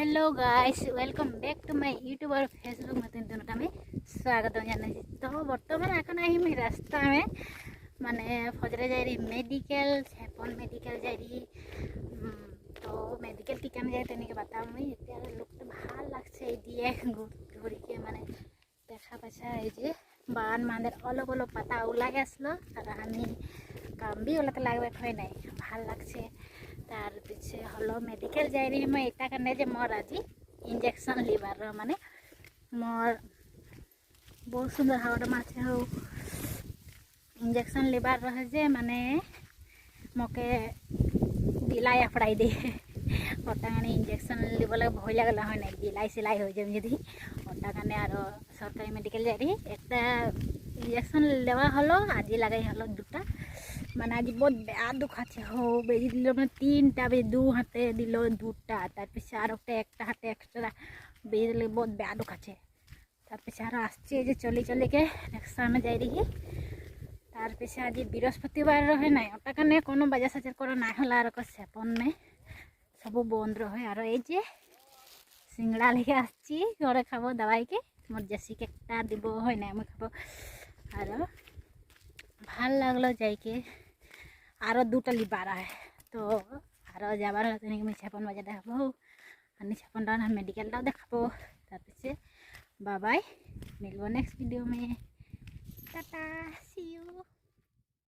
Hello guys, welcome back to my YouTube और Facebook मत दोनों में स्वागत जाना। तो बर्तमान आखन आई रास्ता में माने फजरे जारी मेडिकल छेपन मेडिकल जारी तो मेडिकल टीका जाए तेनिके बताओ मुई एतिया लोक तो ভাল लागছে দিয়ে ঘুরিকে মানে দেখা পাইছা এই যে বান মানের অলগ অলগ পাতা ওলাই আসলো আর আমি কামবি ওলাতে লাগবে হয় নাই ভাল লাগছে। तार पीछे हलो मेडिकल जाए रही मैं इतना करने जे मोर आज इंजेक्शन लिबार माने मोर बहुत सुंदर हवा माछे हो इंजेक्शन लिबार रहे जे माने मोके दिलाई अपड़ाई दे ओटाने इंजेक्शन लिबले भय लागला है ना दिलाई सिलाई हो जाम यदि ओटाने आर सरकारी मेडिकल जाए रही एक इंजेक्शन लेवा हलो आज लगाई हलो दुटा মানে আজি বহুত বেয়া দুখাচ্ছে হো বেজি দিল মানে 3টা বেজি 2 হাতে দিল 2টা তারপরে আর একটা হাতে এক্সট্রা বেজি দিলে বহুত বেয়া দুখাচ্ছে। তারপরে আর আসছে যে চলি চলিকে রিক্সামে যাই রही তারপরে আজি বৃহস্পতিবার রহে নাই ওটা কারণে কোনো বাজার সাজার করা না হলে আর সেপন নেই সব বন্ধ রহে। আর এই যে সিংড়া লেগে আসছি ঘরে খাবো দাবাইকে মোর জেসিকে একটা দিব হয় না আমি খাবো। আর ভাল লাগলো যাইকে आरो दूटा लिबारा है तो आरो जाबार मैं छेपन बाजार देखो और छेपन डाउन मेडिकल देखो तार बाय बाय मिलबो नेक्स्ट वीडियो में टाटा सी यू।